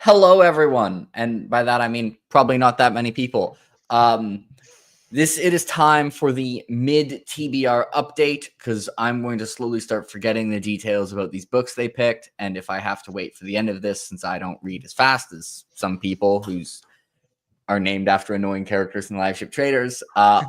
Hello, everyone, and by that I mean probably not that many people. Um, it is time for the mid TBR update because I'm going to slowly start forgetting the details about these books they picked, and if I have to wait for the end of this, since I don't read as fast as some people who's are named after annoying characters in Live Ship Traders, we have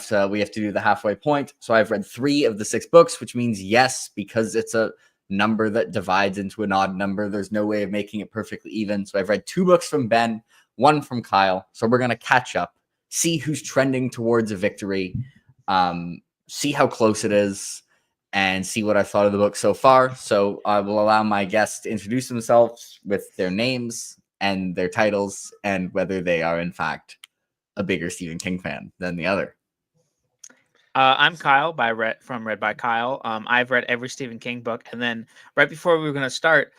to do the halfway point. So I've read 3 of the 6 books, which means yes, because it's a number that divides into an odd number. There's no way of making it perfectly even. So I've read 2 books from Ben, 1 from Kyle. So we're gonna catch up, see who's trending towards a victory, see how close it is, and see what I thought of the book so far. So I will allow my guests to introduce themselves with their names and their titles and whether they are in fact a bigger Stephen King fan than the other. I'm Kyle from Read by Kyle. I've read every Stephen King book, and then right before we were going to start,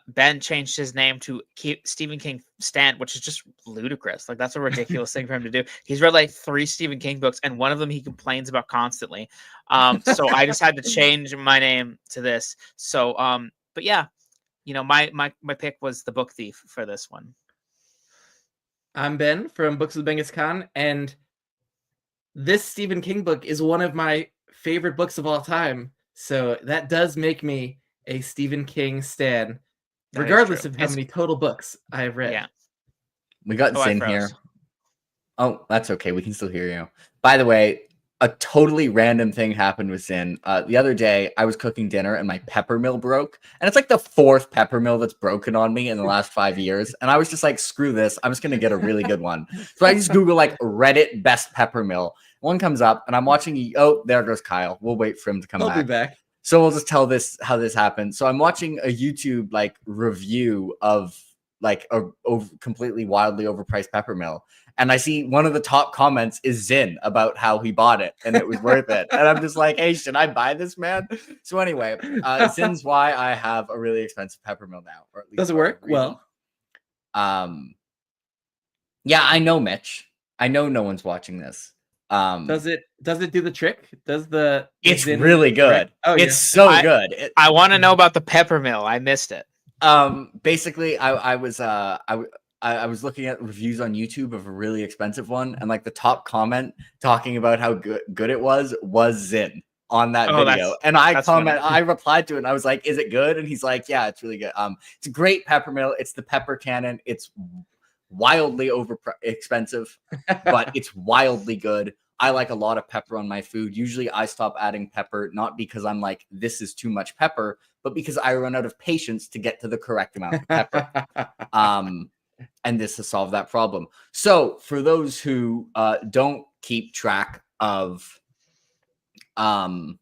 Ben changed his name to Stephen King Stan, which is just ludicrous. Like, that's a ridiculous thing for him to do. He's read like 3 Stephen King books, and one of them he complains about constantly. So I just had to change my name to this. So, but yeah, my pick was The Book Thief for this one. I'm Ben from Books with Genghis Khan, and this Stephen King book is one of my favorite books of all time. So that does make me a Stephen King stan, regardless of how many total books I have read. Yeah. We got Zin here. Oh, that's okay. We can still hear you. By the way, a totally random thing happened with Zin. The other day, I was cooking dinner and my pepper mill broke. And it's like the 4th pepper mill that's broken on me in the last 5 years. And I was just like, screw this. I'm just going to get a really good one. So I just Google like Reddit best pepper mill. One comes up and I'm watching. Oh, there goes Kyle. We'll wait for him to come back. I'll be back. So we'll just tell how this happened. So I'm watching a YouTube like review of like a completely wildly overpriced pepper mill. And I see one of the top comments is Zin about how he bought it and it was worth it. And I'm just like, hey, should I buy this, man? So anyway, Zin's why I have a really expensive pepper mill now. Or at least does it work well? Yeah, I know, Mitch. I know no one's watching this. Does it do the trick? It's really good. Oh, it's so good. I want to know about the pepper mill. I missed it. Basically, I was looking at reviews on YouTube of a really expensive one, and like the top comment talking about how good it was Zin on that video. And I replied to it and I was like, is it good? And he's like, yeah, it's really good. It's a great pepper mill. It's the pepper cannon. It's wildly expensive, but it's wildly good. I like a lot of pepper on my food. Usually I stop adding pepper, not because I'm like, this is too much pepper, but because I run out of patience to get to the correct amount of pepper. And this has solved that problem. So for those who don't keep track of, okay,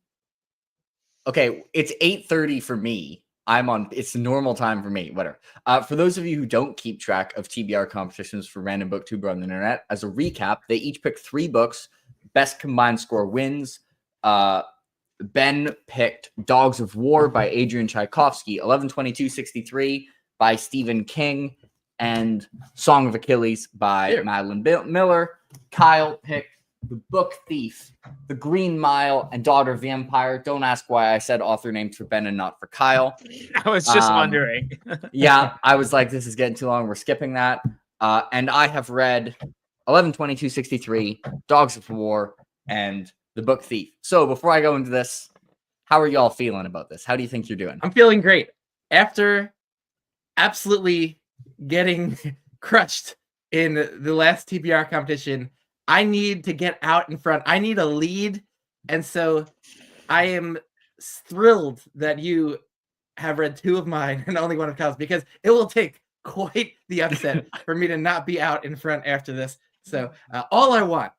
it's 8:30 for me. It's normal time for me, whatever. For those of you who don't keep track of TBR competitions for Random Booktuber on the internet, as a recap, they each pick 3 books. Best combined score wins. Ben picked Dogs of War by Adrian Tchaikovsky, 11/22/63 by Stephen King, and Song of Achilles by Madeline Miller. Kyle picked The Book Thief, The Green Mile, and Daughter of the Empire. Don't ask why I said author names for Ben and not for Kyle. I was just wondering. Yeah, I was like, this is getting too long. We're skipping that. And I have read 11/22/63, Dogs of War, and The Book Thief. So before I go into this, how are y'all feeling about this? How do you think you're doing? I'm feeling great. After absolutely getting crushed in the last TBR competition, I need to get out in front. I need a lead. And so I am thrilled that you have read 2 of mine and only 1 of Kyle's, because it will take quite the upset for me to not be out in front after this. So all I want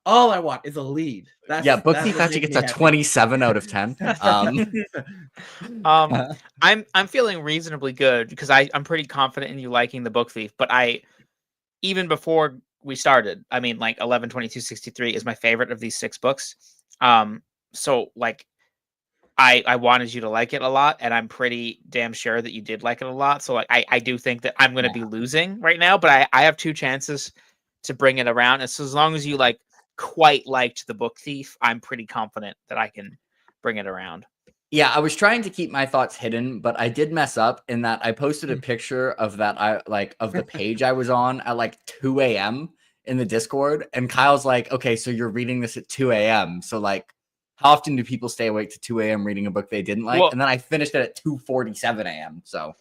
is a lead. Book Thief actually gets a 27 out of 10. I'm feeling reasonably good because I'm pretty confident in you liking The Book Thief. But even before we started, I mean, like 11/22/63 is my favorite of these 6 books. So like I wanted you to like it a lot, and I'm pretty damn sure that you did like it a lot. So like I do think that I'm going to be losing right now, but I have 2 chances to bring it around. And so as long as you like quite liked The Book Thief, I'm pretty confident that I can bring it around. Yeah, I was trying to keep my thoughts hidden, but I did mess up in that I posted a picture of of the page I was on at like 2 a.m. in the Discord, and Kyle's like, "Okay, so you're reading this at 2 a.m. So like, how often do people stay awake to 2 a.m. reading a book they didn't like?" Well, And then I finished it at 2:47 a.m. So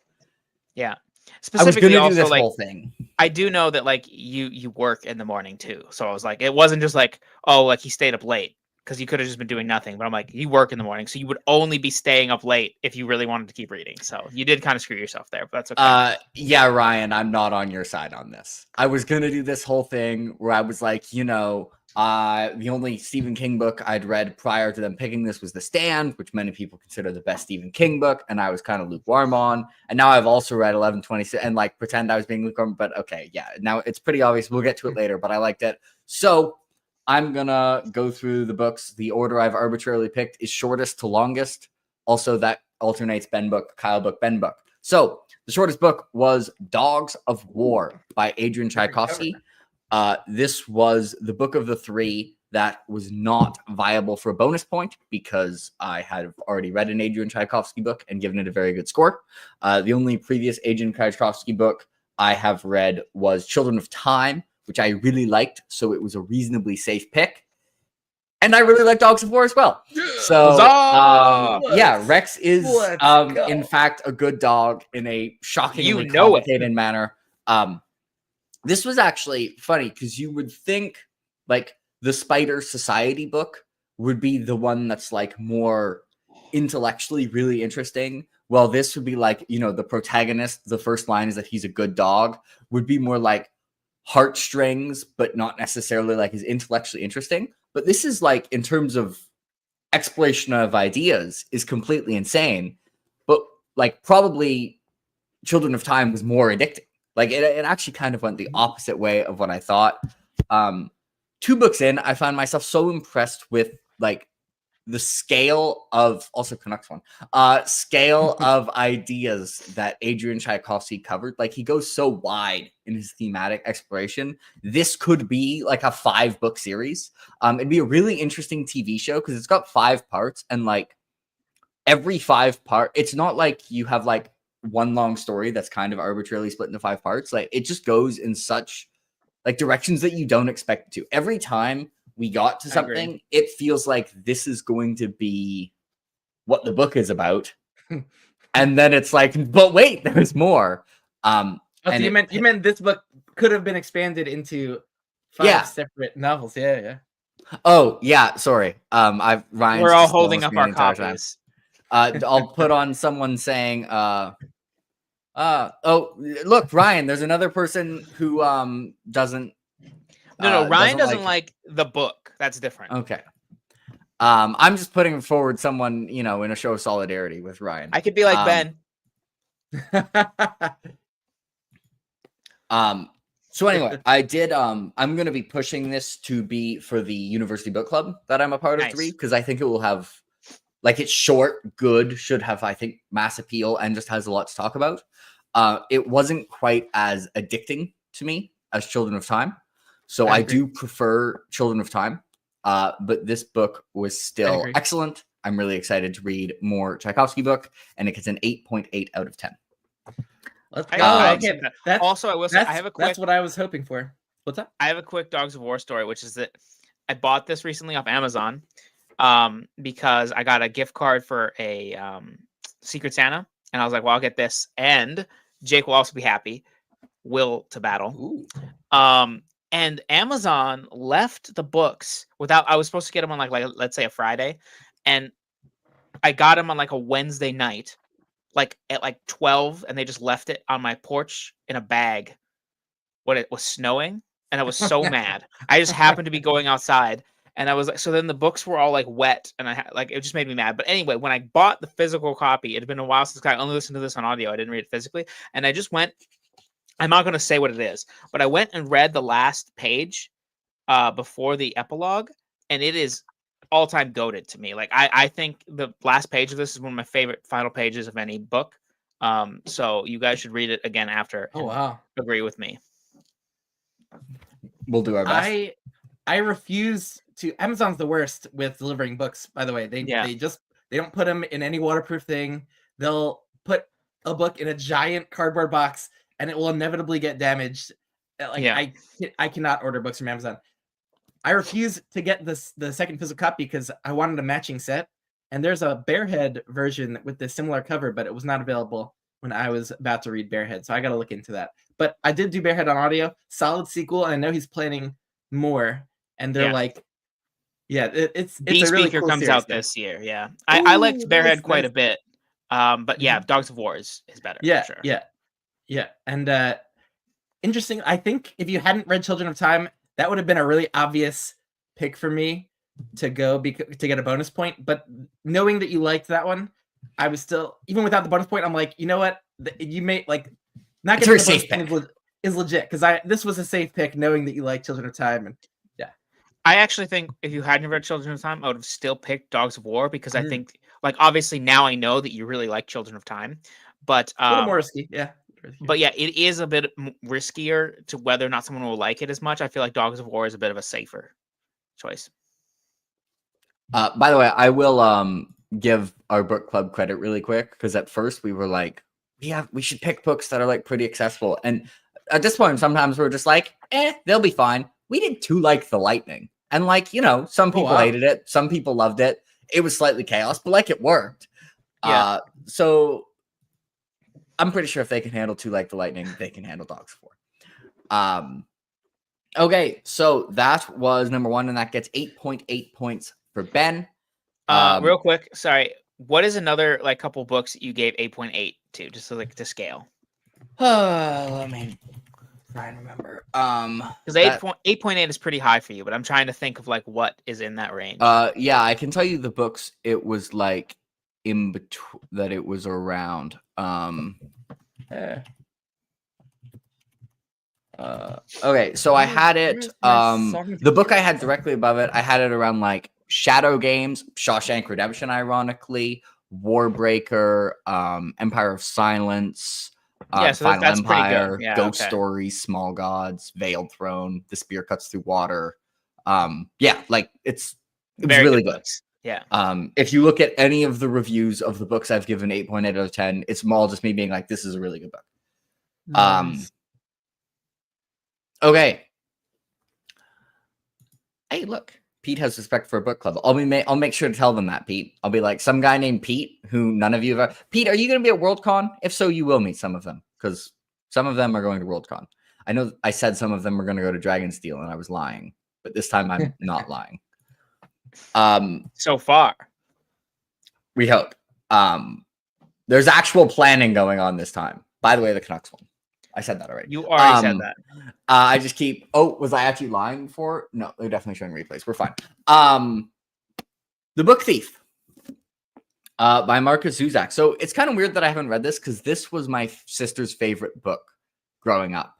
yeah. I was Specifically, gonna do also this like whole thing. I do know that like you work in the morning too. So I was like, it wasn't just like, oh, like he stayed up late because you could have just been doing nothing. But I'm like, you work in the morning, so you would only be staying up late if you really wanted to keep reading. So you did kind of screw yourself there, but that's okay. Yeah, Ryan, I'm not on your side on this. I was gonna do this whole thing where I was like, the only Stephen King book I'd read prior to them picking this was The Stand, which many people consider the best Stephen King book, and I was kind of lukewarm on. And now I've also read 1126 and like pretend I was being lukewarm, but okay, yeah. Now it's pretty obvious. We'll get to it later, but I liked it. So I'm gonna go through the books. The order I've arbitrarily picked is shortest to longest. Also, that alternates Ben book, Kyle book, Ben book. So the shortest book was Dogs of War by Adrian Tchaikovsky. This was the book of the three that was not viable for a bonus point because I had already read an Adrian Tchaikovsky book and given it a very good score. The only previous Adrian Tchaikovsky book I have read was Children of Time, which I really liked, so it was a reasonably safe pick. And I really like Dogs of War as well. So, yeah, Rex is, in fact, a good dog in a shockingly complicated manner. This was actually funny because you would think, like, the Spider Society book would be the one that's, like, more intellectually really interesting. Well, this would be, like, the protagonist, the first line is that he's a good dog, would be more, like, heartstrings, but not necessarily, like, as intellectually interesting. But this is like, in terms of exploration of ideas, is completely insane. But like, probably Children of Time was more addicting. Like it actually kind of went the opposite way of what I thought. 2 books in, I found myself so impressed with like the scale of also Canucks one scale of ideas that Adrian Tchaikovsky covered. Like he goes so wide in his thematic exploration. This could be like a 5-book series. It'd be a really interesting TV show because it's got 5 parts, and like every 5 part, it's not like you have like one long story that's kind of arbitrarily split into 5 parts. Like it just goes in such like directions that you don't expect it to. Every time we got to something, it feels like this is going to be what the book is about. And then it's like, but wait, there's more. So you meant this book could have been expanded into 5 separate novels. Yeah. Oh, yeah, sorry. We're all holding up our copies. I'll put on someone saying oh, look, Ryan, there's another person who doesn't No, Ryan doesn't like the book. That's different. Okay. I'm just putting forward someone, in a show of solidarity with Ryan. I could be like Ben. So anyway, I did I'm going to be pushing this to be for the University Book Club that I'm a part of to read, because I think it will have, like, it's short, good, should have, I think, mass appeal, and just has a lot to talk about. It wasn't quite as addicting to me as Children of Time. So I do prefer Children of Time. But this book was still excellent. I'm really excited to read more Tchaikovsky book, and it gets an 8.8 out of 10. Let's go. Also, I will say, that's what I was hoping for. What's that? I have a quick Dogs of War story, which is that I bought this recently off Amazon because I got a gift card for a Secret Santa, and I was like, well, I'll get this, and Jake will also be happy. Will to battle. Ooh. And Amazon left the books without. I was supposed to get them on like let's say a Friday, and I got them on like a Wednesday night, like at like 12, and they just left it on my porch in a bag when it was snowing, and I was so mad. I just happened to be going outside, and I was like, so then the books were all like wet, and it just made me mad. But anyway, when I bought the physical copy, it had been a while since I only listened to this on audio. I didn't read it physically, and I just went. I'm not going to say what it is, but I went and read the last page before the epilogue, and it is all-time goated to me. Like I think the last page of this is one of my favorite final pages of any book. So you guys should read it again after. Oh wow! Agree with me. We'll do our best. I refuse to. Amazon's the worst with delivering books. By the way, they They don't put them in any waterproof thing. They'll put a book in a giant cardboard box, and it will inevitably get damaged. Like I cannot order books from Amazon. I refuse to get the second physical copy because I wanted a matching set. And there's a Bearhead version with the similar cover, but it was not available when I was about to read Bearhead. So I got to look into that. But I did do Bearhead on audio. Solid sequel. And I know he's planning more. And they're like, it's B a really Speaker cool comes series, out this year. Yeah. I liked Bearhead quite a bit. But yeah, Dogs of War is better. Yeah. For sure. Yeah. And interesting. I think if you hadn't read Children of Time, that would have been a really obvious pick for me to go to get a bonus point. But knowing that you liked that one, I was still, even without the bonus point, I'm like, you know what? You may like not getting the bonus point is legit because this was a safe pick, knowing that you like Children of Time. And yeah, I actually think if you hadn't read Children of Time, I would have still picked Dogs of War because I think, like, obviously now I know that you really like Children of Time, but a little more risky, yeah. But yeah, it is a bit riskier to whether or not someone will like it as much. I feel like Dogs of War is a bit of a safer choice. By the way, I will give our book club credit really quick because at first we were like, we should pick books that are like pretty accessible. And at this point, sometimes we're just like, they'll be fine. We did Too Like the Lightning. And like, some people hated it. Some people loved it. It was slightly chaos, but like it worked. Yeah. So I'm pretty sure if they can handle Too Like the Lightning, they can handle Dogs of War. Okay, so that was number 1, and that gets 8.8 points for Ben. Real quick, sorry. What is another like couple books you gave 8.8 to, just to scale? Let me try and remember. Because 8.8 is pretty high for you, but I'm trying to think of like what is in that range. Yeah, I can tell you the books. It was like in between that. It was around. Okay, so I had it. The book I had directly above it, I had it around like Shadow Games, Shawshank Redemption, ironically, Warbreaker, Empire of Silence, so Final that's Empire, pretty good. Ghost Stories, Small Gods, Veiled Throne, The Spear Cuts Through Water. Like it was really good. Books. Yeah. If you look at any of the reviews of the books I've given 8.8 out of 10, it's all just me being like, this is a really good book. Nice. Okay. Hey, look, Pete has respect for a book club. I'll make sure to tell them that, Pete. I'll be like, some guy named Pete who none of you have ever. Pete, are you going to be at Worldcon? If so, you will meet some of them because some of them are going to Worldcon. I know I said some of them are going to go to Dragonsteel and I was lying, but this time I'm not lying. So far, we hope. There's actual planning going on this time. By the way, the Canucks won. I said that already. You already said that. I just keep. Oh, was I actually lying for? No, they're definitely showing replays. We're fine. The Book Thief by Marcus Zuzak. So it's kind of weird that I haven't read this because this was my sister's favorite book growing up.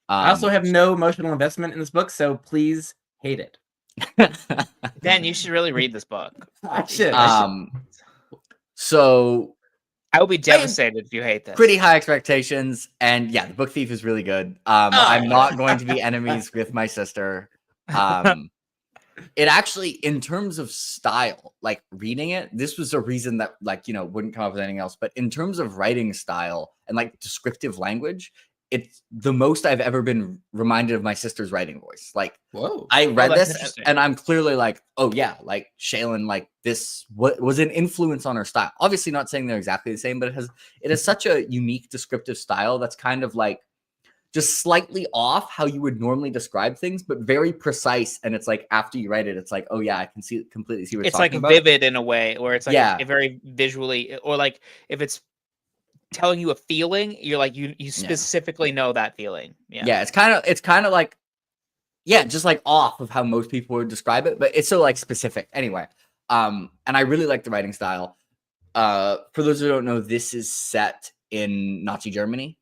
I also have no emotional investment in this book, so please hate it. Dan, you should really read this book. I should. So I will be devastated if you hate this. Pretty high expectations, and yeah, the Book Thief is really good. I'm not going to be enemies with my sister. It actually, in terms of style, like reading it, this was a reason that wouldn't come up with anything else. But in terms of writing style and like descriptive language, it's the most I've ever been reminded of my sister's writing voice. Like, whoa, I read this and I'm clearly like, oh yeah, like Shaylin, like this was an influence on her style. Obviously not saying they're exactly the same, but it has such a unique descriptive style that's kind of like just slightly off how you would normally describe things, but very precise. And it's like, after you write it, it's like, oh yeah, I can completely see what it's talking about. It's like vivid in a way, or it's like a very visually, or like if it's telling you a feeling, you're like you specifically know that feeling. Yeah, it's kind of like just like off of how most people would describe it, but it's so like specific anyway. And I really like the writing style. For those who don't know, this is set in Nazi Germany.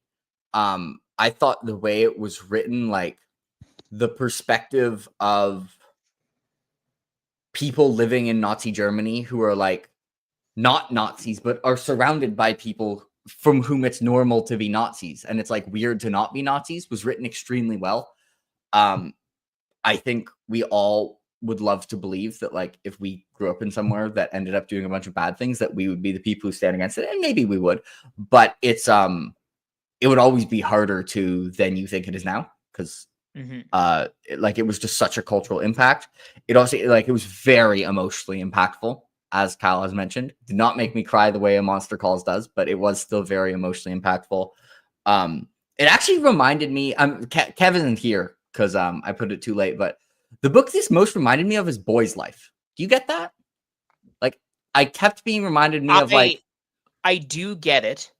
I thought the way it was written, like the perspective of people living in Nazi Germany who are like not Nazis but are surrounded by people from whom it's normal to be Nazis and it's like weird to not be Nazis, was written extremely well. I think we all would love to believe that like if we grew up in somewhere that ended up doing a bunch of bad things, that we would be the people who stand against it, and maybe we would, but it's it would always be harder to than you think it is now, because like it was just such a cultural impact. It also like it was very emotionally impactful, as Kyle has mentioned. Did not make me cry the way a Monster Calls does, but it was still very emotionally impactful. It actually reminded me, Kev isn't here because I put it too late, but the book this most reminded me of is Boy's Life. Do you get that? Like, I kept being reminded me of like... I do get it.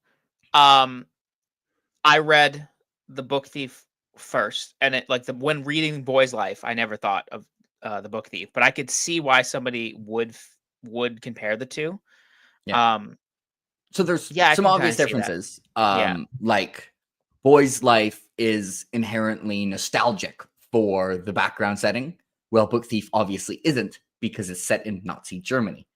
I read The Book Thief first, and it like when reading Boy's Life, I never thought of The Book Thief, but I could see why somebody would compare the two. Yeah. So there's some obvious differences. Yeah. Like Boy's Life is inherently nostalgic for the background setting. Well, Book Thief obviously isn't, because it's set in Nazi Germany.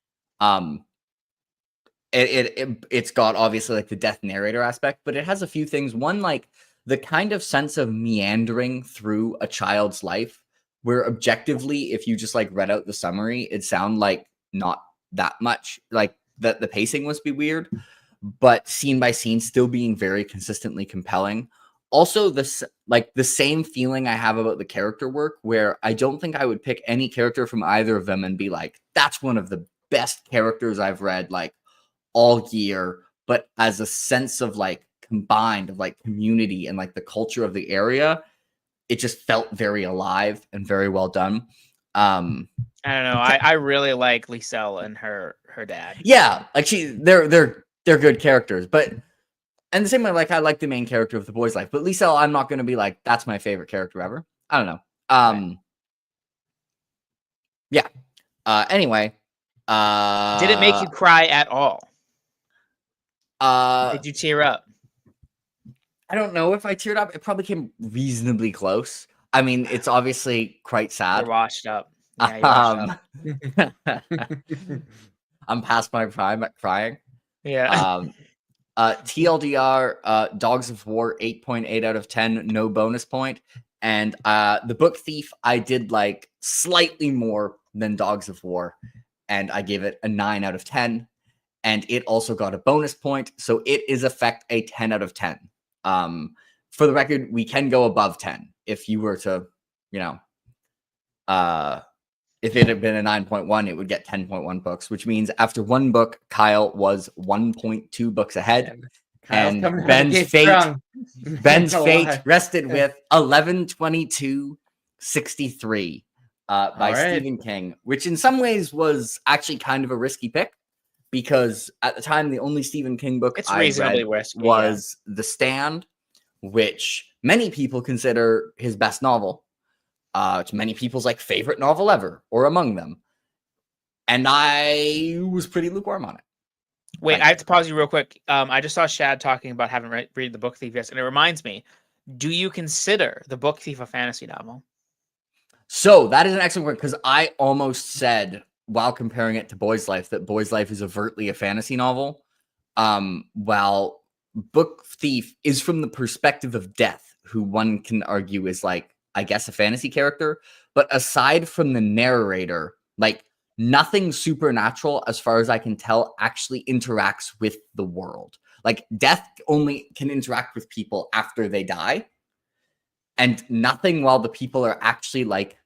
It's got obviously like the death narrator aspect, but it has a few things. One, like the kind of sense of meandering through a child's life, where objectively, if you just like read out the summary, it sound like not that much. Like that the pacing must be weird, but scene by scene still being very consistently compelling. Also, this like the same feeling I have about the character work, where I don't think I would pick any character from either of them and be like, that's one of the best characters I've read like all year, but as a sense of like combined of like community and like the culture of the area, it just felt very alive and very well done. I don't know. I really like Liselle and her dad. Yeah, like they're good characters, but and the same way, like I like the main character of The Boy's Life, but Liselle, I'm not going to be like that's my favorite character ever. I don't know. Right. Yeah. Anyway, did it make you cry at all? Did you tear up? I don't know if I teared up. It probably came reasonably close. I mean, it's obviously quite sad. You're washed up. Yeah, you're washed up. I'm past my prime at crying. Yeah. TLDR, Dogs of War, 8.8 out of 10, no bonus point. And The Book Thief, I did like slightly more than Dogs of War, and I gave it a 9 out of 10. And it also got a bonus point, so it is effect a 10 out of 10. For the record, we can go above 10 if you were to, you know, if it had been a 9.1, it would get 10.1 books, which means after one book, Kyle was 1.2 books ahead. And Ben's fate rested with 11/22/63 by Stephen King, which in some ways was actually kind of a risky pick, because at the time, the only Stephen King book I read was The Stand, which many people consider his best novel. It's many people's like favorite novel ever, or among them. And I was pretty lukewarm on it. Wait, I have to pause you real quick. I just saw Shad talking about having read The Book Thief, yes, and it reminds me, do you consider The Book Thief a fantasy novel? So that is an excellent point, because I almost said, while comparing it to Boy's Life, that Boy's Life is overtly a fantasy novel, while Book Thief is from the perspective of Death, who one can argue is like, I guess, a fantasy character. But aside from the narrator, like nothing supernatural, as far as I can tell, actually interacts with the world. Like Death only can interact with people after they die, and nothing while the people are actually like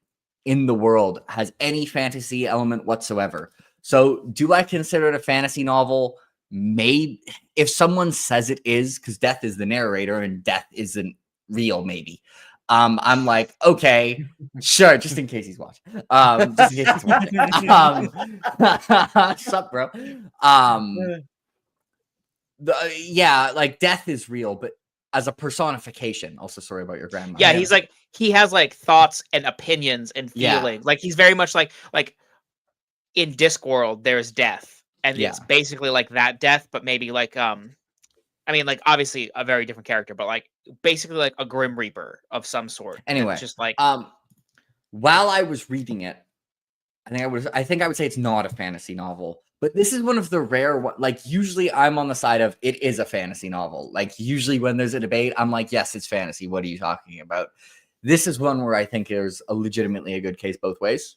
in the world has any fantasy element whatsoever. So do I consider it a fantasy novel? Maybe, if someone says it is, because Death is the narrator and Death isn't real, maybe. I'm like, okay, sure, just in case he's watching. Just in case he's watching. What's up, bro? Yeah, like Death is real, but as a personification. Also, sorry about your grandma. Yeah, he's like, he has like thoughts and opinions and feelings. Yeah. Like he's very much like in Discworld, there's Death, and it's basically like that Death, but maybe like I mean, like obviously a very different character, but like basically like a Grim Reaper of some sort. Anyway, just like while I was reading it, I think I would say it's not a fantasy novel, but this is one of the rare like usually I'm on the side of it is a fantasy novel. Like usually when there's a debate, I'm like, yes, it's fantasy. What are you talking about? This is one where I think there's legitimately a good case both ways.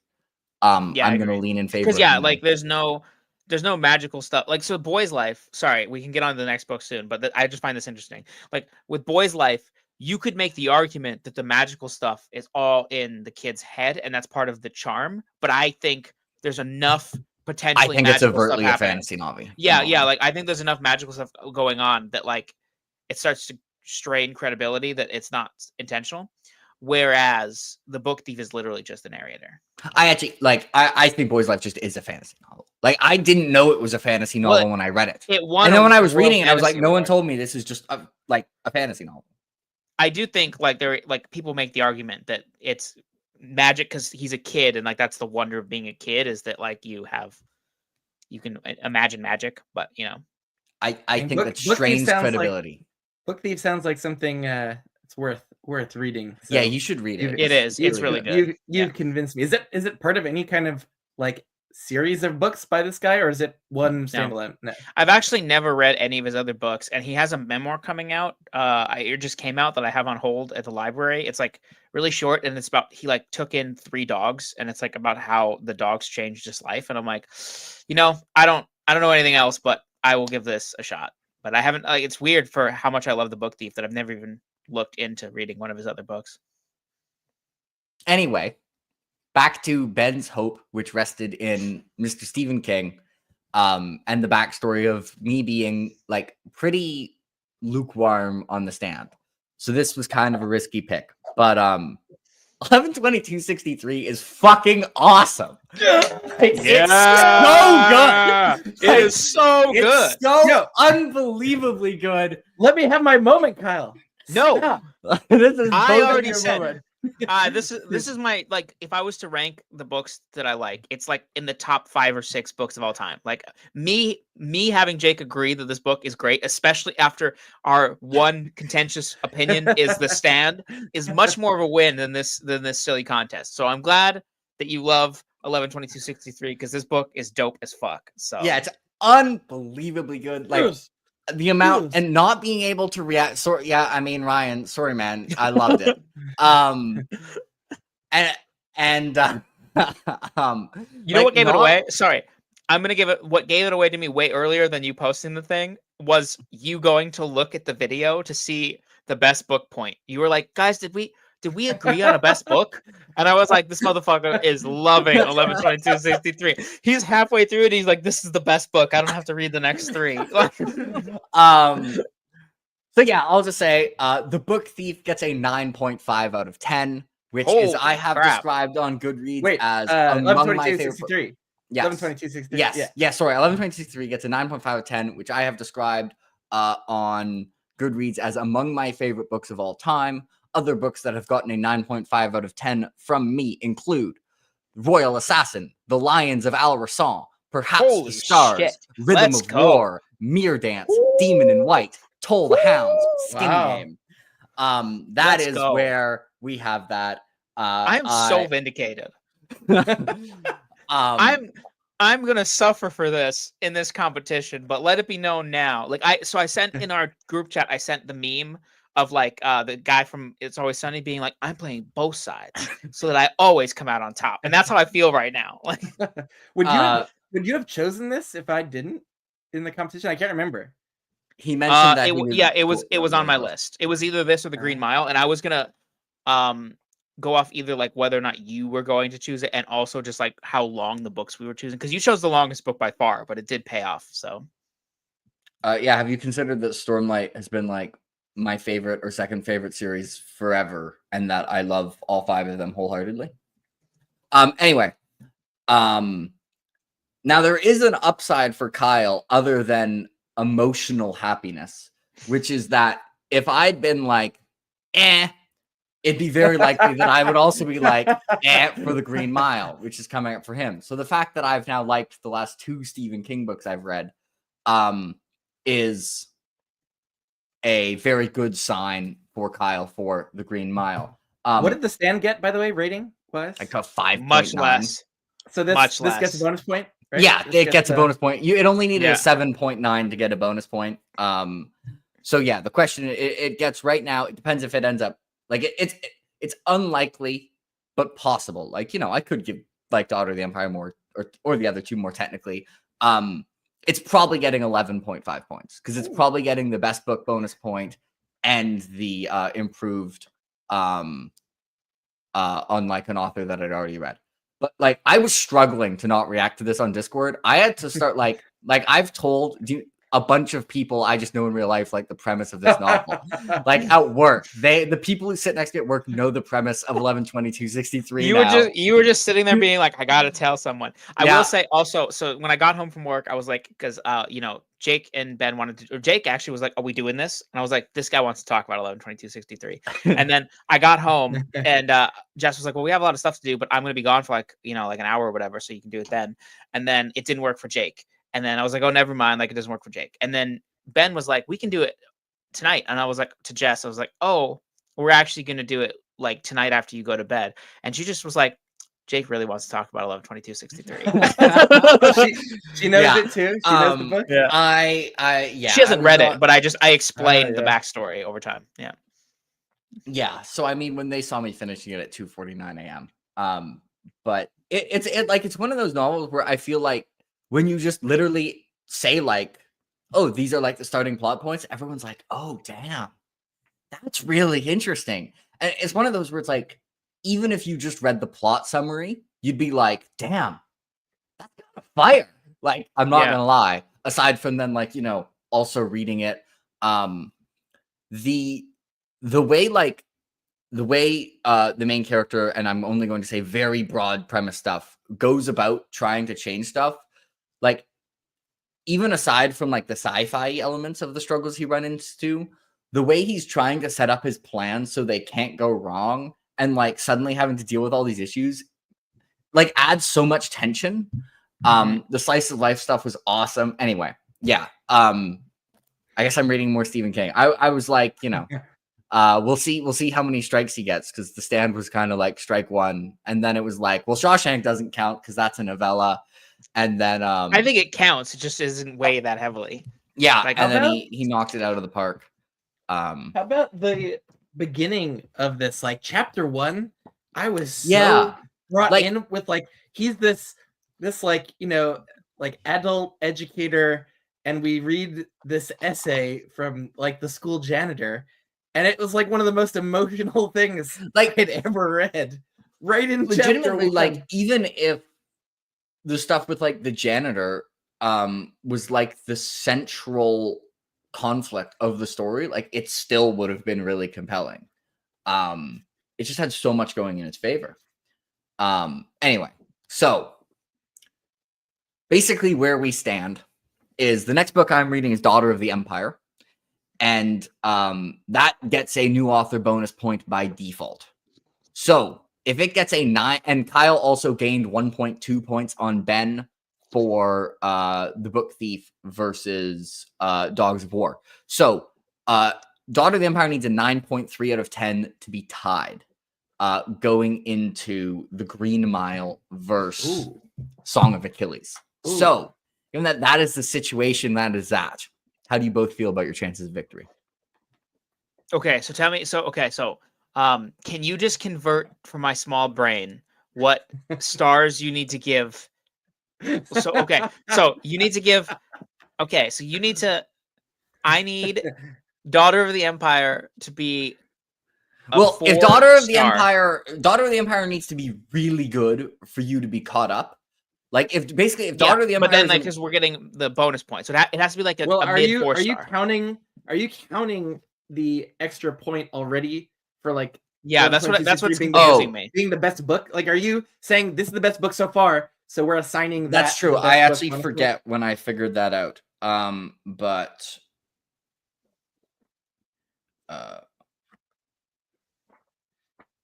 I'm gonna lean in favor. Because like there's no magical stuff. Like, so Boy's Life. Sorry, we can get on to the next book soon, but I just find this interesting. Like with Boy's Life, you could make the argument that the magical stuff is all in the kid's head, and that's part of the charm. But I think there's enough potentially. I think it's overtly a fantasy novel. Yeah. Like I think there's enough magical stuff going on that like it starts to strain credibility that it's not intentional. Whereas the Book Thief is literally just a narrator. I actually like. I think Boy's Life just is a fantasy novel. Like I didn't know it was a fantasy novel when I read it. And then when I was reading it, I was like, no one told me this is just a fantasy novel. I do think like people make the argument that it's magic because he's a kid, and like that's the wonder of being a kid is that like you can imagine magic, but I think that strains credibility. Book Thief sounds like something it's worth reading. So yeah, you should read it. It is. It's really good. You've convinced me. Is it part of any kind of like series of books by this guy, or is it one standalone? No. I've actually never read any of his other books, and he has a memoir coming out. It just came out that I have on hold at the library. It's like really short, and it's about he like took in 3 dogs, and it's like about how the dogs changed his life. And I'm like, I don't know anything else, but I will give this a shot. But I haven't. Like, it's weird for how much I love The Book Thief that I've never even looked into reading one of his other books. Anyway, back to Ben's hope, which rested in Mr. Stephen King, and the backstory of me being like pretty lukewarm on the stand. So this was kind of a risky pick, but 11/22/63 is fucking awesome. It's so good. It is so good. It's so unbelievably good. Let me have my moment, Kyle. No, this is I already said. This is my like. If I was to rank the books that I like, it's like in the top 5 or 6 books of all time. Like me having Jake agree that this book is great, especially after our one contentious opinion is The Stand, is much more of a win than this silly contest. So I'm glad that you love 11/22/63 because this book is dope as fuck. So yeah, it's unbelievably good. Like. The amount and not being able to react. Sorry, yeah, I mean Ryan. Sorry, man, I loved it. You know what gave it away? Sorry, I'm gonna give it. What gave it away to me way earlier than you posting the thing was you going to look at the video to see the best book point. You were like, guys, did we agree on a best book? And I was like, this motherfucker is loving 11/22/63. He's halfway through it. He's like, this is the best book. I don't have to read the next 3. So yeah, I'll just say The Book Thief gets a 9.5 out of 10, which is I have described on Goodreads as among my favorite. Yes. 11/22/63. Yes. Sorry, 11/22/63 gets a 9.5 out of 10, which I have described on Goodreads as among my favorite books of all time. Other books that have gotten a 9.5 out of 10 from me include Royal Assassin, The Lions of Al Rasan, Perhaps the Stars, Rhythm of War, Mirror Dance, Demon in White, Toll the Hounds, Skin Game. That is where we have that. I'm so vindicated. I'm gonna suffer for this in this competition, but let it be known now. Like I sent in our group chat, I sent the meme of like the guy from It's Always Sunny being like, I'm playing both sides so that I always come out on top. And that's how I feel right now. Like would you have chosen this if I didn't in the competition? I can't remember. He mentioned that it was on my list. It was either this or the Green Mile, and I was gonna go off either like whether or not you were going to choose it and also just like how long the books we were choosing, because you chose the longest book by far, but it did pay off. So have you considered that Stormlight has been like my favorite or second favorite series forever, and that I love all 5 of them wholeheartedly? Anyway, now there is an upside for Kyle other than emotional happiness, which is that if I'd been like, it'd be very likely that I would also be like, for the Green Mile, which is coming up for him. So the fact that I've now liked the last 2 Stephen King books I've read, is a very good sign for Kyle for the Green Mile. What did The Stand get, by the way, rating wise? Like a 5. Much less. So this gets a bonus point, right? Yeah, it gets a bonus point. It only needed a 7.9 to get a bonus point. So yeah, the question it gets right now, it depends if it ends up like it's unlikely, but possible. Like, I could give like Daughter of the Empire more, or the other two more technically, it's probably getting 11.5 points because it's probably getting the best book bonus point and the improved unlike an author that I'd already read. But like I was struggling to not react to this on Discord. I had to start like I've told a bunch of people I just know in real life like the premise of this novel. Like at work, the people who sit next to me at work know the premise of 11/22/63. You were just sitting there being like, I gotta tell someone. I will say also, so when I got home from work, I was like, because Jake and Ben wanted to, or Jake actually was like, are we doing this? And I was like, this guy wants to talk about 11/22/63. And then I got home and Jess was like, well, we have a lot of stuff to do, but I'm gonna be gone for like an hour or whatever, so you can do it then. And then it didn't work for Jake. And then I was like, oh, never mind. Like, it doesn't work for Jake. And then Ben was like, we can do it tonight. And I was like, to Jess, I was like, oh, we're actually going to do it like tonight after you go to bed. And she just was like, Jake really wants to talk about 11/22/63. she knows it too. She knows the book. Yeah. She hasn't read it, but I explained the backstory over time. Yeah. Yeah. So I mean, when they saw me finishing it at 2:49 a.m. But it's one of those novels where I feel like when you just literally say like, oh, these are like the starting plot points, everyone's like, oh, damn, that's really interesting. And it's one of those where it's like, even if you just read the plot summary, you'd be like, damn, that's kind of fire. Like, I'm not gonna lie. Aside from then, like, also reading it, the way the main character, and I'm only going to say very broad premise stuff, goes about trying to change stuff. Like, even aside from like the sci-fi elements of the struggles he runs into, the way he's trying to set up his plans so they can't go wrong and like suddenly having to deal with all these issues, like adds so much tension. The slice of life stuff was awesome. Anyway, yeah. I guess I'm reading more Stephen King. I was like, we'll see how many strikes he gets, because The Stand was kind of like strike one, and then it was like, well, Shawshank doesn't count because that's a novella. And then I think it counts. It just isn't weighed that heavily. Yeah, like, and then he knocked it out of the park. How about the beginning of this, like chapter 1? I was so brought in with like, he's this like like adult educator, and we read this essay from like the school janitor, and it was like one of the most emotional things like I'd ever read. Right in legitimately, like, even if the stuff with like the janitor was like the central conflict of the story, like it still would have been really compelling. It just had so much going in its favor. Anyway, so basically where we stand is the next book I'm reading is Daughter of the Empire, and that gets a new author bonus point by default. So if it gets a 9, and Kyle also gained 1.2 points on Ben for The Book Thief versus Dogs of War. So Daughter of the Empire needs a 9.3 out of 10 to be tied, going into the Green Mile versus Song of Achilles. Ooh. So given that is the situation that is that, how do you both feel about your chances of victory? Okay, so tell me. So can you just convert for my small brain what stars you need to give? So you need to give. Okay, so you need to. I need Daughter of the Empire to be. Well, if Daughter of the Empire needs to be really good for you to be caught up. Like if Daughter of the Empire, but then like because we're getting the bonus point, so it has to be like a mid 4 star. Are you counting the extra point already for like? Yeah, that's what's confusing me. Being the best book, like, are you saying this is the best book so far? So we're assigning that. That's true. I actually forget when I figured that out. But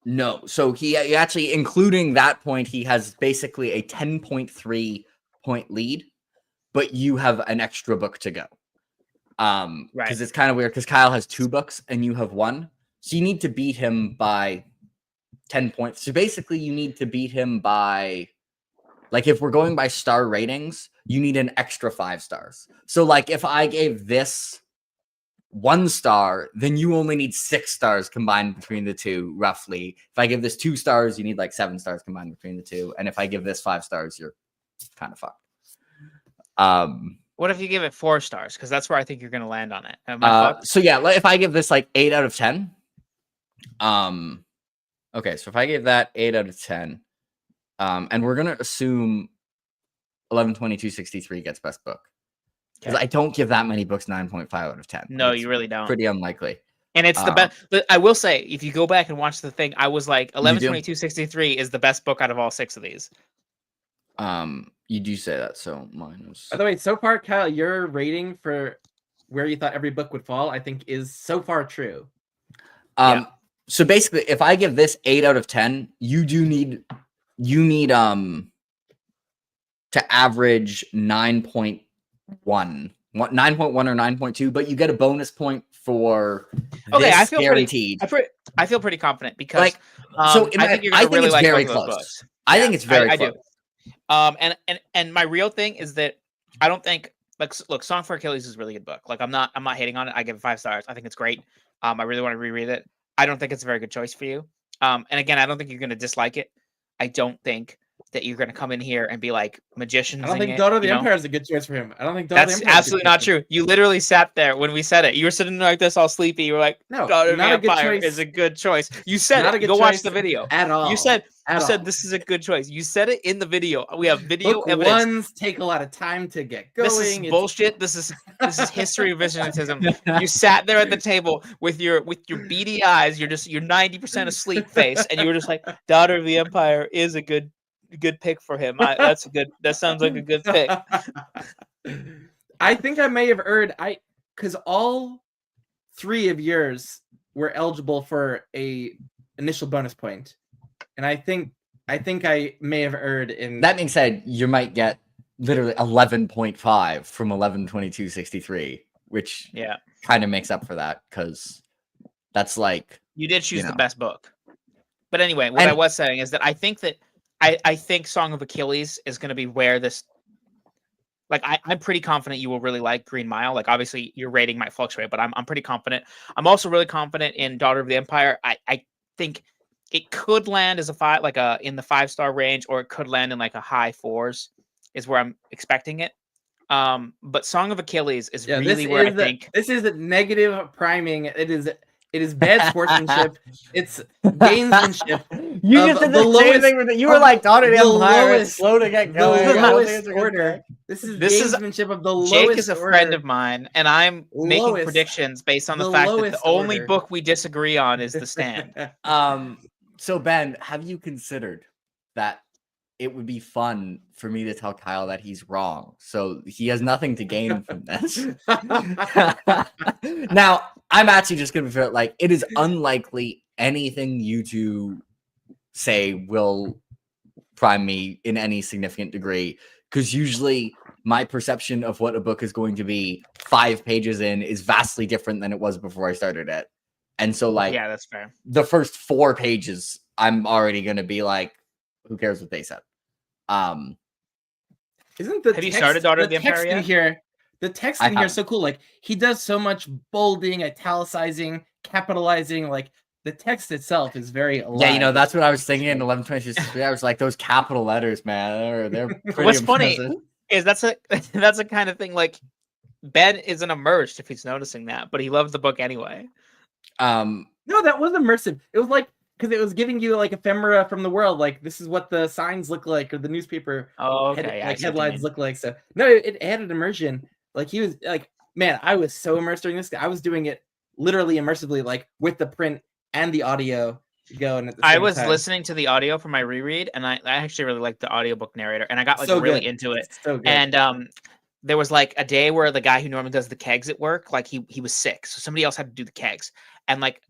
no. So he actually, including that point, he has basically a 10.3 point lead, but you have an extra book to go. Right. Because it's kind of weird because Kyle has 2 books and you have 1. So you need to beat him by 10 points. So basically you need to beat him by, like, if we're going by star ratings, you need an extra 5 stars. So like if I gave this 1 star, then you only need 6 stars combined between the two, roughly. If I give this 2 stars, you need like 7 stars combined between the two. And if I give this 5 stars, you're kind of fucked. What if you give it 4 stars? Because that's where I think you're going to land on it. Am I fucked? So yeah, if I give this like 8 out of 10, okay, so if I gave that 8 out of 10, and we're gonna assume 11/22/63 gets best book, because I don't give that many books 9.5 out of 10. No, you really don't. Pretty unlikely. And it's the best. But I will say, if you go back and watch the thing, I was like, 11/22/63 is the best book out of all 6 of these. You do say that, so mine was. By the way, so far, Kyle, your rating for where you thought every book would fall, I think, is so far true. Yeah. So basically, if I give this 8 out of 10, you need to average 9.1 or 9.2, but you get a bonus point for okay. I this feel guaranteed. I feel pretty confident because like so. I think you're gonna really it's like very both of those close. books. I think it's very I close. do. And my real thing is that I don't think like look, Song for Achilles is a really good book. Like I'm not hating on it. I give it 5 stars. I think it's great. I really want to reread it. I don't think it's a very good choice for you. And again, I don't think you're going to dislike it. I don't think that you're going to come in here and be like magicians. I don't think Daughter of the Empire is a good choice for him. I don't think Daughter of the Empire. That's absolutely not true. You literally sat there when we said it. You were sitting like this, all sleepy. You were like, "No, Daughter of the Empire is a good choice." You said it. Go watch the video. At all. You said this is a good choice. You said it in the video. We have video Book evidence. Ones take a lot of time to get going. This is bullshit. This is history revisionism. You sat there at the table with your beady eyes. You're 90% asleep face, and you were just like, "Daughter of the Empire is a good pick for him." That sounds like a good pick. I think I may have erred. Because all 3 of yours were eligible for a initial bonus point, and I think I may have erred in. That being said, you might get literally 11.5 from 11/22/63, which kind of makes up for that, because that's like you did choose the best book. But anyway, what I was saying is that I think that I think Song of Achilles is going to be where this. Like I'm pretty confident you will really like Green Mile. Like obviously your rating might fluctuate, but I'm pretty confident. I'm also really confident in Daughter of the Empire. I think it could land as a 5, like in the 5-star range, or it could land in like a high 4s, is where I'm expecting it. But Song of Achilles is really where I think this is a negative priming. It is bad sportsmanship. It's gamesmanship. You just did the same thing with it. You were like, Daughter of the Empire, it's slow to get going. The lowest order. This is gamesmanship of the lowest order. Jake is a friend of mine, and I'm making predictions based on the fact that the only book we disagree on is The Stand. So Ben, have you considered that it would be fun for me to tell Kyle that he's wrong, so he has nothing to gain from this? Now, I'm actually just going to feel like it is unlikely anything you two say will prime me in any significant degree, because usually my perception of what a book is going to be 5 pages in is vastly different than it was before I started it. And so, like, yeah, that's fair. The first 4 pages, I'm already going to be like, who cares what they said? Isn't have you started Daughter of the Empire yet? Here, the text in here is so cool. Like, he does so much bolding, italicizing, capitalizing. Like, the text itself is very alive. Yeah, that's what I was thinking in 11/22/63. I was like, those capital letters, man, they're pretty What's impressive. Funny is that's a kind of thing, like, Ben isn't immersed if he's noticing that, but he loved the book anyway. No, that was immersive. It was like, because it was giving you like ephemera from the world, like this is what the signs look like, or the newspaper headlines look like. So no, it added immersion. Like, he was like, man, I was so immersed during this. I was doing it literally immersively, like with the print and the audio going at the same I was time. listening to the audio for my reread, and I actually really liked the audiobook narrator, and I got like really into it. So good. And there was like a day where the guy who normally does the kegs at work, like he was sick, so somebody else had to do the kegs, and like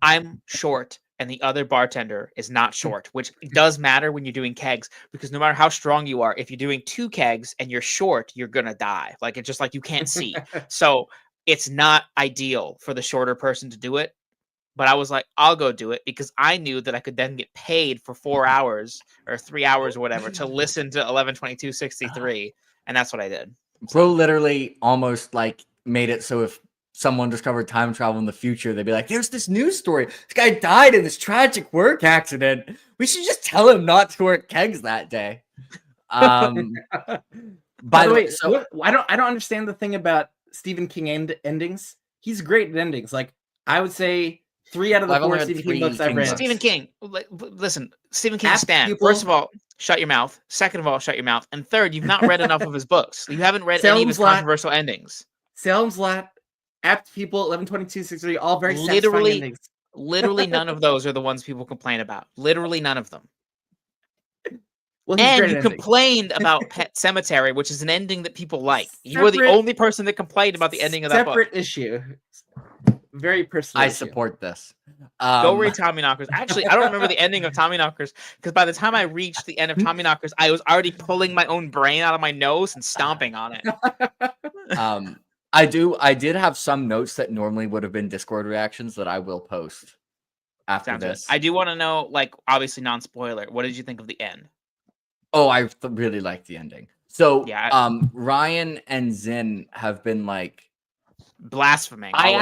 I'm short and the other bartender is not short, which does matter when you're doing kegs, because no matter how strong you are, if you're doing 2 kegs and you're short, you're gonna die. Like, it's just like you can't see. So it's not ideal for the shorter person to do it. But I was like, I'll go do it, because I knew that I could then get paid for 4 hours or 3 hours or whatever to listen to 11/22/63, and that's what I did. Bro literally almost like made it so if someone discovered time travel in the future, they'd be like, "There's this news story. This guy died in this tragic work accident. We should just tell him not to work kegs that day." By the way, so I don't understand the thing about Stephen King endings. He's great at endings. Like I would say 3 out of the 4 Stephen King books I've read. Stephen King, listen, Stephen King Stan. First of all, shut your mouth. Second of all, shut your mouth. And third, you've not read enough of his books. You haven't read any of his controversial endings. Salem's Lot, Apt People, 11/22/63, all very satisfying endings. Literally none of those are the ones people complain about. Literally none of them. Well, and you complained about Pet Cemetery, which is an ending that people like. You were the only person that complained about the ending of that book. Separate issue. Very personal. I support this. Go read Tommyknockers. Actually, I don't remember the ending of Tommyknockers because by the time I reached the end of Tommyknockers, I was already pulling my own brain out of my nose and stomping on it. I did have some notes that normally would have been Discord reactions that I will post after this. Good. I do want to know, like, obviously non-spoiler. What did you think of the end? Oh, I really liked the ending. So, yeah, Ryan and Zin have been like blaspheming. I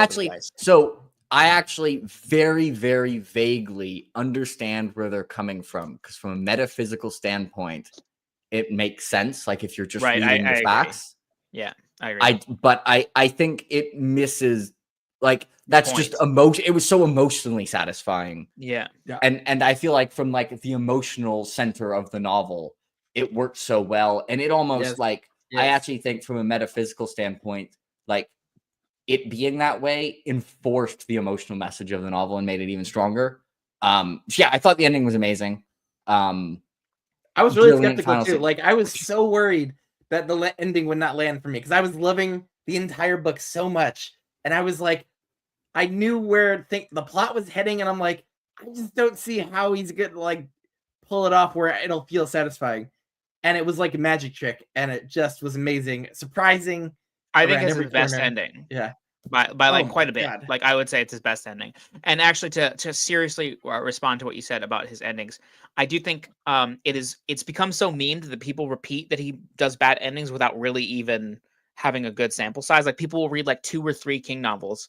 actually very, very vaguely understand where they're coming from because from a metaphysical standpoint, it makes sense. Like if you're just reading the facts. Yeah, I agree. But I think it misses. Like that's just emotion. It was so emotionally satisfying. Yeah. And I feel like from like the emotional center of the novel, it worked so well. And it almost I actually think from a metaphysical standpoint, like it being that way enforced the emotional message of the novel and made it even stronger. Yeah, I thought the ending was amazing. I was really skeptical too. Like I was so worried that the ending would not land for me because I was loving the entire book so much. And I was like, I knew where the plot was heading, and I'm like, I just don't see how he's gonna like pull it off where it'll feel satisfying. And it was like a magic trick, and it just was amazing, surprising. I think it's his best ending. Yeah, by like quite a bit. God. Like I would say it's his best ending. And actually, to seriously respond to what you said about his endings, I do think it's become so memed that people repeat that he does bad endings without really even having a good sample size. Like people will read like 2 or 3 King novels,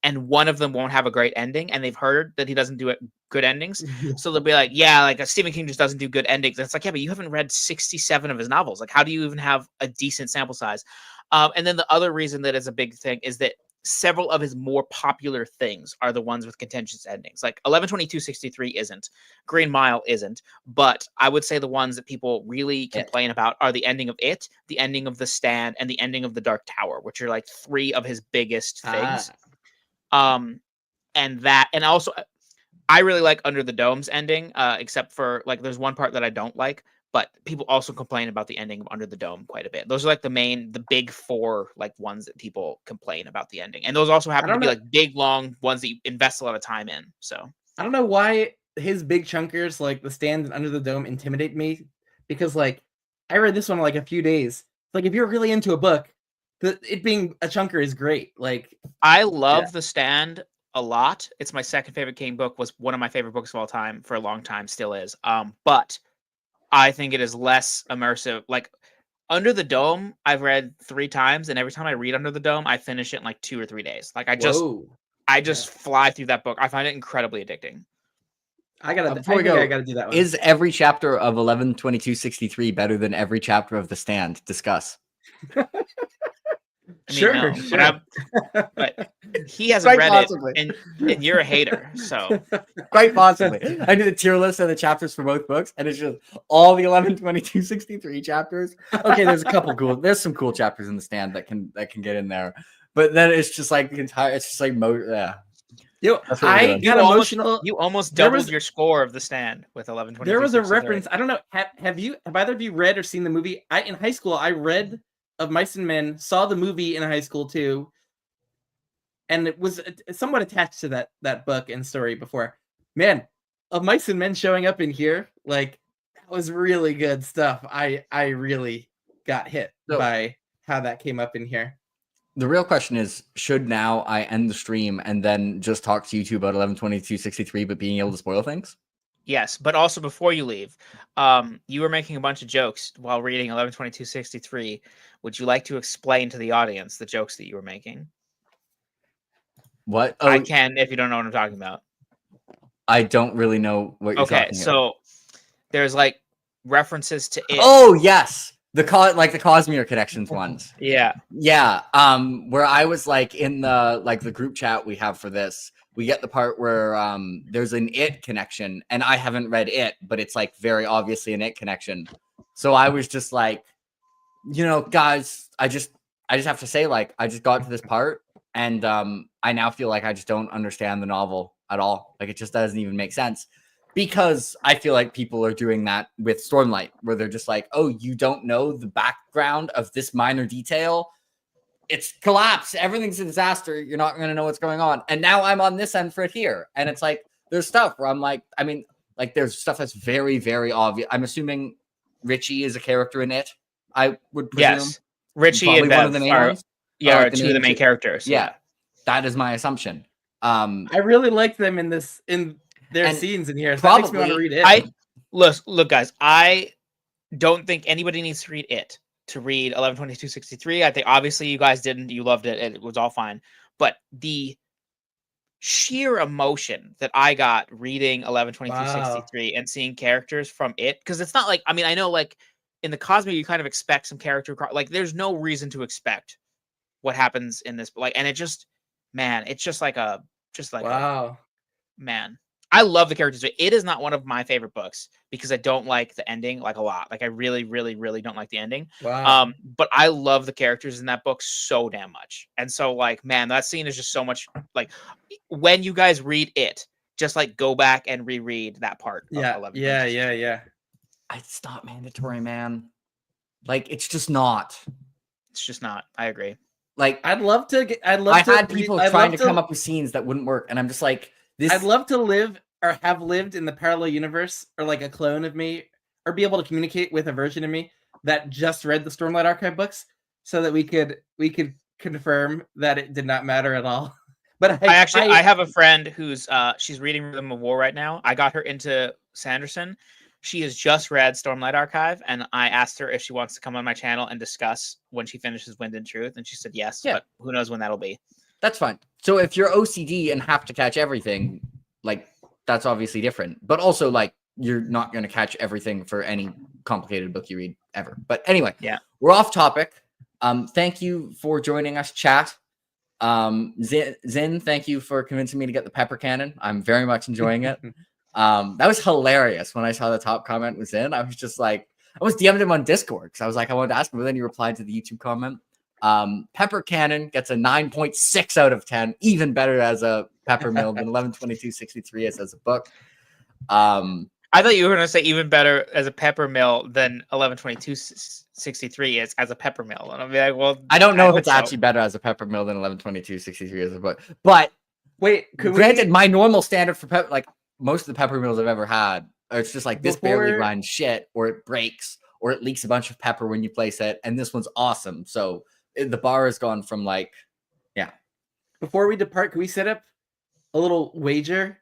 and one of them won't have a great ending, and they've heard that he doesn't do good endings. So they'll be like, yeah, like Stephen King just doesn't do good endings. And it's like, yeah, but you haven't read 67 of his novels. Like, how do you even have a decent sample size? And then the other reason that is a big thing is that several of his more popular things are the ones with contentious endings. Like 11/22/63 isn't, Green Mile isn't, but I would say the ones that people really complain about are the ending of It, the ending of The Stand, and the ending of The Dark Tower, which are like 3 of his biggest things. And also I really like Under the Dome's ending, except for like there's one part that I don't like, but people also complain about the ending of Under the Dome quite a bit. Those are like the big 4 like ones that people complain about the ending, and those also happen to be like big long ones that you invest a lot of time in. So I don't know why his big chunkers like The Stand and Under the Dome intimidate me, because like I read this one in like a few days. Like if you're really into a book, it being a chunker is great. Like I love The Stand a lot. It's my second favorite King book, was one of my favorite books of all time for a long time, still is. But I think it is less immersive. Like Under the Dome, I've read 3 times, and every time I read Under the Dome, I finish it in like 2 or 3 days. Like I just fly through that book. I find it incredibly addicting. I gotta do that one. Is every chapter of 11/22/63 better than every chapter of The Stand? Discuss. Sure. But he hasn't read it, and you're a hater, so quite possibly. I did a tier list of the chapters for both books, and it's just all the 11/22/63 chapters. Okay, there's some cool chapters in The Stand that can get in there, but then it's just like the entire. It's just like I got emotional. You almost doubled your score of The Stand with 11/22/63. There was a reference. I don't know. Have either of you read or seen the movie? In high school, I read Of Mice and Men, saw the movie in high school too, and it was somewhat attached to that book and story before. Man, Of Mice and Men showing up in here, like that was really good stuff. I really got hit by how that came up in here. The real question is, should now I end the stream and then just talk to you two about 11/22/63, but being able to spoil things? Yes, but also before you leave, you were making a bunch of jokes while reading 11/22/63. Would you like to explain to the audience the jokes that you were making? What? I Oh, can if you don't know what I'm talking about. I don't really know what you're Okay, talking about. so there's like references to it. Oh yes, the Cosmere connections ones. Yeah. Yeah. Where I was like in the group chat we have for this, we get the part where there's an it connection, and I haven't read it, but it's like very obviously an it connection. So I was just like, guys, I just have to say, like, I just got to this part, and I now feel like I just don't understand the novel at all. Like, it just doesn't even make sense. Because I feel like people are doing that with Stormlight, where they're just like, oh, you don't know the background of this minor detail? It's collapse. Everything's a disaster. You're not going to know what's going on. And now I'm on this end for it here. And it's like, there's stuff where I'm like, I mean, like, there's stuff that's very, very obvious. I'm assuming Richie is a character in it, I would presume. Yes. Richie Probably and Bev one of the main ones. Yeah, like are two of the main characters. Yeah. That is my assumption. I really like them in their And scenes in here. So probably, that makes me want to read it. Look, guys, I don't think anybody needs to read it to read 11/22/63. I think obviously you guys didn't. You loved it. It was all fine. But the sheer emotion that I got reading 11/22/63 and seeing characters from it, because it's not like, I mean, I know like in the Cosmere you kind of expect some character, like there's no reason to expect what happens in this, but like, and it just, man, it's just like a Wow. man. I love the characters. It is not one of my favorite books because I don't like the ending like a lot. Like I really, really, really don't like the ending. Wow. But I love the characters in that book so damn much. And so like, man, that scene is just so much like when you guys read it, just like go back and reread that part. Yeah. Of 11. Yeah. It's not mandatory, man. Like, it's just not. It's just not. I agree. Like, I'd love to had people trying to come up with scenes that wouldn't work, and I'm just like, this. I'd love to live or have lived in the parallel universe, or like a clone of me, or be able to communicate with a version of me that just read the Stormlight Archive books, so that we could confirm that it did not matter at all. But I have a friend who's she's reading Rhythm of War right now. I got her into Sanderson. She has just read Stormlight Archive, and I asked her if she wants to come on my channel and discuss when she finishes Wind and Truth, and she said yes, but who knows when that'll be. That's fine. So if you're OCD and have to catch everything, like, that's obviously different. But also, like, you're not going to catch everything for any complicated book you read ever. But anyway, we're off topic. Thank you for joining us, chat. Zin, thank you for convincing me to get the pepper cannon. I'm very much enjoying it. That was hilarious when I saw the top comment was in. I was just like, I was DM'd him on Discord because I was like, I wanted to ask him, but then he replied to the YouTube comment. Pepper Cannon gets a 9.6 out of 10, even better as a pepper mill than 11/22/63 is as a book. I thought you were going to say even better as a pepper mill than 11/22/63 is as a pepper mill. And I'll be like, well, I don't know if it's actually better as a pepper mill than 11/22/63 as a book. But wait, granted, my normal standard for pepper, like most of the pepper mills I've ever had, it's just like this barely grinds shit, or it breaks, or it leaks a bunch of pepper when you place it, and this one's awesome. So the bar has gone from like, Before we depart, can we set up a little wager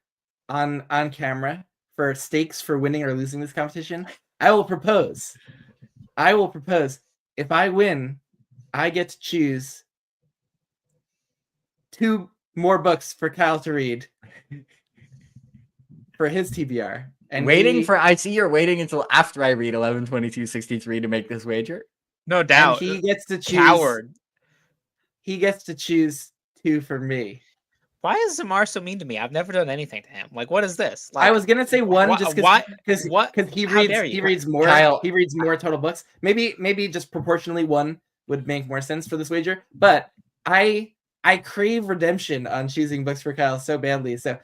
on camera for stakes for winning or losing this competition? I will propose. If I win, I get to choose 2 more books for Kyle to read for his TBR. And I see you're waiting until after I read 11/22/63 to make this wager. No doubt. And he gets to choose. Coward. He gets to choose 2 for me. Why is Zamar so mean to me? I've never done anything to him. Like, what is this? Like, I was gonna say 1 just because he reads more. Kyle, he reads more total books. Maybe just proportionally 1 would make more sense for this wager. But I crave redemption on choosing books for Kyle so badly. So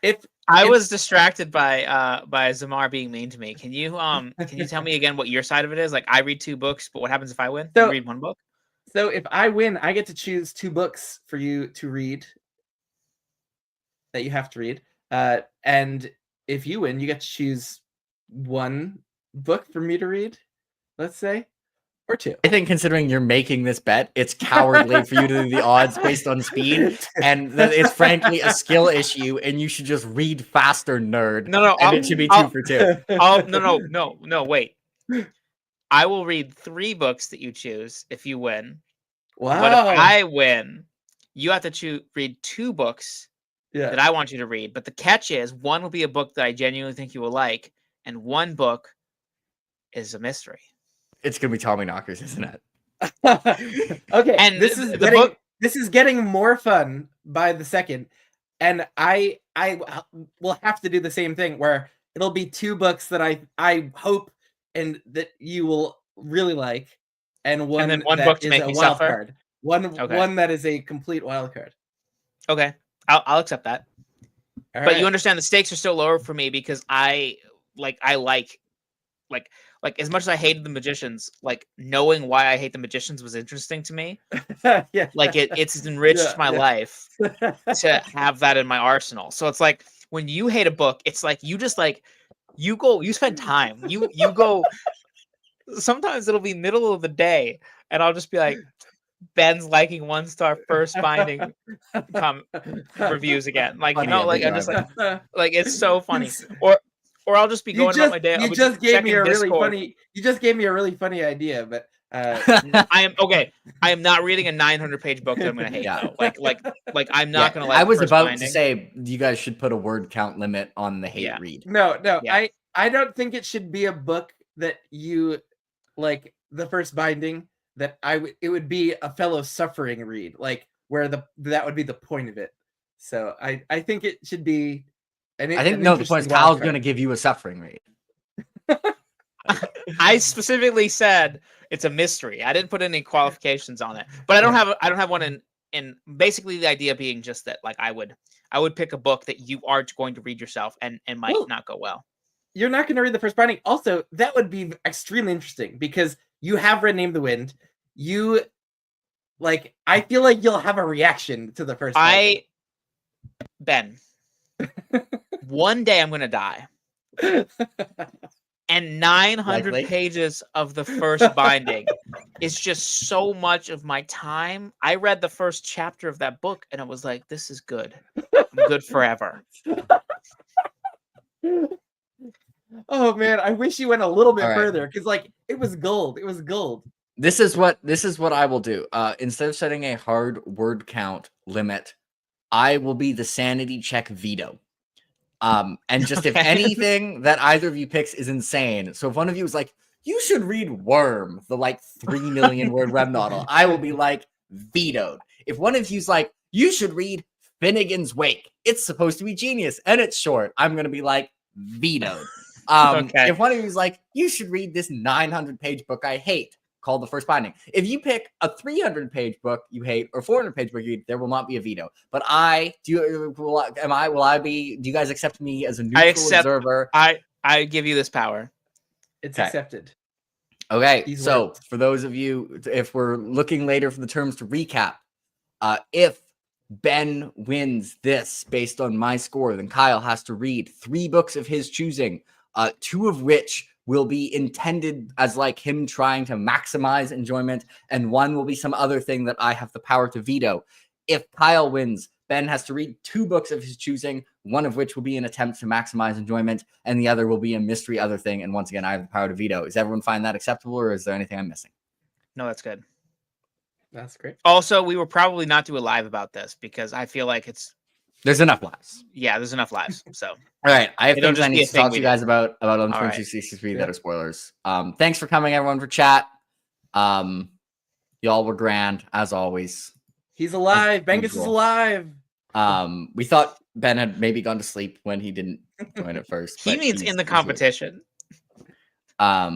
if I was distracted by Zamar being mean to me. Can you tell me again what your side of it is? Like, I read 2 books, but what happens if I win? You read 1 book? So if I win, I get to choose 2 books for you to read that you have to read. And if you win, you get to choose 1 book for me to read, let's say, or 2. I think considering you're making this bet, it's cowardly for you to do the odds based on speed, and that it's frankly a skill issue, and you should just read faster, nerd. No, and it should be 2 for 2. No, wait. I will read 3 books that you choose if you win. Wow. But if I win, you have to read 2 books Yeah. that I want you to read. But the catch is, one will be a book that I genuinely think you will like, and one book is a mystery. It's gonna be Tommy Knockers, isn't it? Okay, And this is getting more fun by the second, and I will have to do the same thing where it'll be 2 books that I hope and that you will really like, and one then one that book to is make a me wild suffer? card. One that is a complete wild card. Okay, I'll accept that. All But right. you understand the stakes are still lower for me because I like as much as I hated the Magicians, like knowing why I hate the Magicians was interesting to me. Yeah. Like it's enriched my life to have that in my arsenal. So it's like when you hate a book, it's like you just like you spend time. You go sometimes it'll be middle of the day and I'll just be like, Ben's liking 1-star first binding reviews again. Like, Funny you know, like every I'm just time. like it's so funny. Or I'll just be going about my day. I'll You be just gave me checking a really Discord. funny. You just gave me a really funny idea, but I am okay. I am not reading a 900-page book that I'm gonna hate though. Like I'm not gonna like. I was first about binding. to say you guys should put a word count limit on the hate read. No, Yeah. I don't think it should be a book that you like the first binding that it would be a fellow suffering read, like where that would be the point of it. So I think it should be I think no, the point is Kyle's going to give you a suffering read. I specifically said it's a mystery. I didn't put any qualifications on it, but I don't have one in basically the idea being just that like I would pick a book that you aren't going to read yourself and might not go well. You're not going to read the first binding. Also, that would be extremely interesting because you have read Name of the Wind. You like I feel like you'll have a reaction to the first binding. Ben, one day I'm going to die. And 900 pages of the first binding is just so much of my time. I read the first chapter of that book and I was like, this is good. I'm good forever. Oh man, I wish you went a little bit further because like it was gold. It was gold. This is what I will do. Instead of setting a hard word count limit, I will be the sanity check veto. And just if anything that either of you picks is insane. So if one of you is like, you should read Worm, the like 3 million word web novel, I will be like, vetoed. If one of you's like, you should read Finnegan's Wake, it's supposed to be genius and it's short, I'm gonna be like, vetoed. If one of you's like, you should read this 900-page book I hate, called The First Binding. If you pick a 300-page book you hate or 400-page book you hate, there will not be a veto. But do you guys accept me as a neutral observer? I give you this power. It's accepted. Okay, so for those of you, if we're looking later for the terms to recap, if Ben wins this based on my score, then Kyle has to read 3 books of his choosing, 2 of which will be intended as like him trying to maximize enjoyment, and 1 will be some other thing that I have the power to veto. If Kyle wins, Ben has to read 2 books of his choosing, 1 of which will be an attempt to maximize enjoyment, and the other will be a mystery other thing, and once again, I have the power to veto. Does everyone find that acceptable, or is there anything I'm missing? No, that's good. That's great. Also, we will probably not do a live about this because I feel like there's enough lives. Yeah, there's enough lives. So all right, I have things I need to talk to you guys about 11.263 that are spoilers. Thanks for coming, everyone, for chat. Y'all were grand as always. He's alive. Bengus is alive. We thought Ben had maybe gone to sleep when he didn't join at first. He means in the competition. All